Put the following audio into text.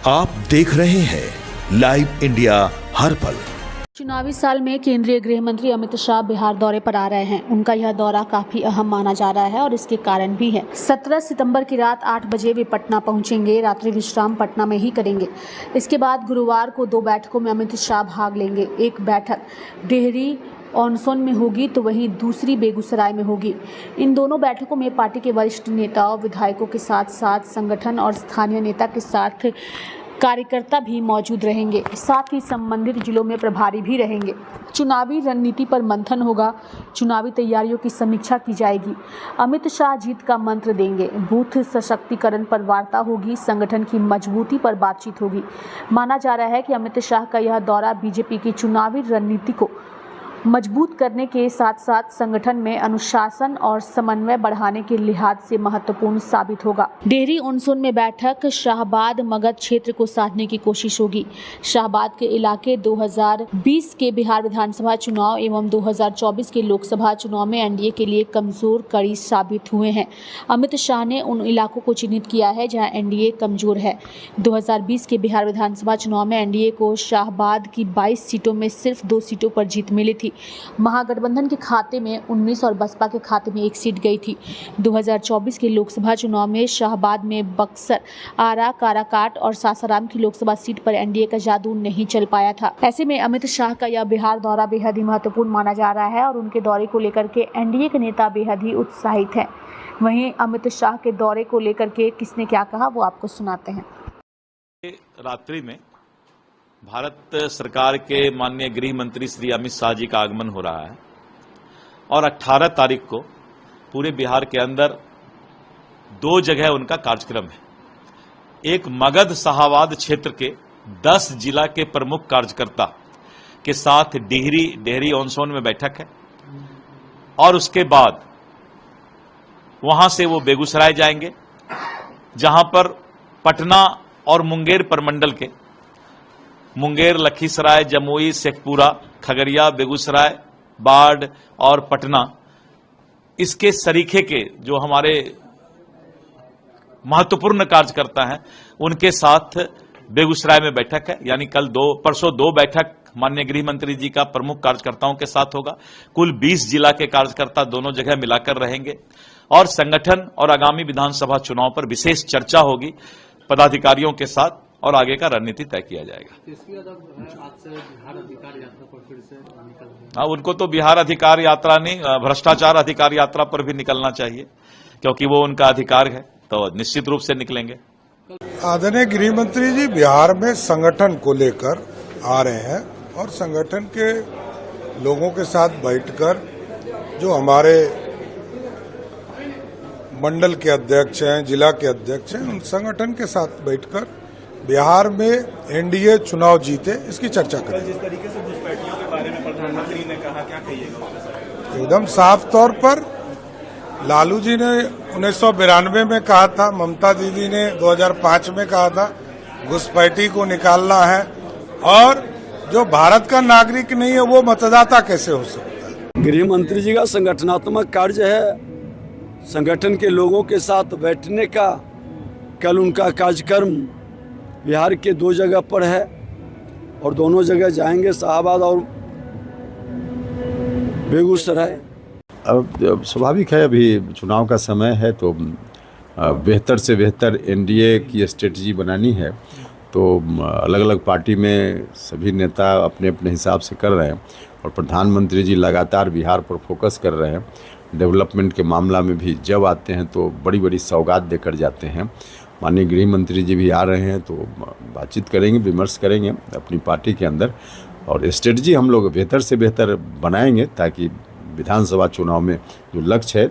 आप देख रहे हैं लाइव इंडिया हर पल। चुनावी साल में केंद्रीय गृह मंत्री अमित शाह बिहार दौरे पर आ रहे हैं। उनका यह दौरा काफी अहम माना जा रहा है और इसके कारण भी है। 17 सितंबर की रात 8 बजे वे पटना पहुंचेंगे। रात्रि विश्राम पटना में ही करेंगे। इसके बाद गुरुवार को 2 बैठकों में अमित शाह भाग लेंगे। एक बैठक डेहरी ऑनसोन में होगी तो वहीं दूसरी बेगूसराय में होगी। इन दोनों बैठकों में पार्टी के वरिष्ठ नेताओं विधायकों के साथ साथ संगठन और स्थानीय नेता के साथ कार्यकर्ता भी मौजूद रहेंगे। साथ ही संबंधित जिलों में प्रभारी भी रहेंगे। चुनावी रणनीति पर मंथन होगा। चुनावी तैयारियों की समीक्षा की जाएगी। अमित शाह जीत का मंत्र देंगे। बूथ सशक्तिकरण पर वार्ता होगी। संगठन की मजबूती पर बातचीत होगी। माना जा रहा है कि अमित शाह का यह दौरा बीजेपी की चुनावी रणनीति को मजबूत करने के साथ साथ संगठन में अनुशासन और समन्वय बढ़ाने के लिहाज से महत्वपूर्ण साबित होगा। डेहरी ऑनसोन में बैठक शाहबाद मगध क्षेत्र को साधने की कोशिश होगी। शाहबाद के इलाके 2020 के बिहार विधानसभा चुनाव एवं 2024 के लोकसभा चुनाव में एनडीए के लिए कमजोर कड़ी साबित हुए हैं। अमित शाह ने उन इलाकों को चिन्हित किया है जहां एनडीए कमजोर है। 2020 के बिहार विधानसभा चुनाव में एनडीए को शाहबाद की 22 सीटों में सिर्फ 2 सीटों पर जीत मिली थी। महागठबंधन के खाते में 19 और बसपा के खाते में 1 सीट गई थी। 2024 के लोकसभा चुनाव में शाहबाद में बक्सर, आरा, काराकाट और सासाराम की लोकसभा सीट पर एनडीए का जादू नहीं चल पाया था। ऐसे में अमित शाह का यह बिहार दौरा बेहद ही महत्वपूर्ण माना जा रहा है और उनके दौरे को लेकर के एनडीए के नेता बेहद ही उत्साहित हैं। वहीं अमित शाह के दौरे को लेकर के किसने क्या कहा वो आपको सुनाते हैं। रात्रि में भारत सरकार के माननीय गृह मंत्री श्री अमित शाह जी का आगमन हो रहा है और 18 तारीख को पूरे बिहार के अंदर 2 जगह उनका कार्यक्रम है। एक मगध शाहबाद क्षेत्र के 10 जिला के प्रमुख कार्यकर्ता के साथ डेहरी ऑनसोन में बैठक है और उसके बाद वहां से वो बेगूसराय जाएंगे, जहां पर पटना और मुंगेर प्रमंडल के मुंगेर, लखीसराय, जमुई, शेखपुरा, खगड़िया, बेगूसराय, बाढ़ और पटना, इसके सरीखे के जो हमारे महत्वपूर्ण कार्यकर्ता हैं उनके साथ बेगूसराय में बैठक है। यानी परसों 2 बैठक माननीय गृह मंत्री जी का प्रमुख कार्यकर्ताओं के साथ होगा। कुल 20 जिला के कार्यकर्ता दोनों जगह मिलाकर रहेंगे और संगठन और आगामी विधानसभा चुनाव पर विशेष चर्चा होगी पदाधिकारियों के साथ और आगे का रणनीति तय किया जाएगा। हाँ, उनको तो बिहार अधिकार यात्रा नहीं, भ्रष्टाचार अधिकार यात्रा पर भी निकलना चाहिए क्योंकि वो उनका अधिकार है, तो निश्चित रूप से निकलेंगे। आदरणीय गृह मंत्री जी बिहार में संगठन को लेकर आ रहे हैं और संगठन के लोगों के साथ बैठकर जो हमारे मंडल के अध्यक्ष हैं, जिला के अध्यक्ष हैं, उन संगठन के साथ बैठकर बिहार में एनडीए चुनाव जीते इसकी चर्चा करें। जिस तरीके से घुसपैठियों के बारे में प्रधानमंत्री ने कहा, क्या कहिएगा? एकदम साफ तौर पर लालू जी ने 1992 में कहा था, ममता दीदी ने 2005 में कहा था घुसपैठी को निकालना है और जो भारत का नागरिक नहीं है वो मतदाता कैसे हो सकता है। गृह मंत्री जी का संगठनात्मक कार्य है, संगठन के लोगों के साथ बैठने का। कल उनका कार्यक्रम बिहार के 2 जगह पर है और दोनों जगह जाएंगे, शाहबाद और बेगूसराय। अब स्वाभाविक है, अभी चुनाव का समय है तो बेहतर से बेहतर एनडीए की स्ट्रेटजी बनानी है। तो अलग अलग पार्टी में सभी नेता अपने अपने हिसाब से कर रहे हैं और प्रधानमंत्री जी लगातार बिहार पर फोकस कर रहे हैं। डेवलपमेंट के मामला में भी जब आते हैं तो बड़ी बड़ी सौगात देकर जाते हैं। माननीय गृह मंत्री जी भी आ रहे हैं तो बातचीत करेंगे, विमर्श करेंगे अपनी पार्टी के अंदर और स्ट्रेटजी हम लोग बेहतर से बेहतर बनाएंगे ताकि विधानसभा चुनाव में जो लक्ष्य है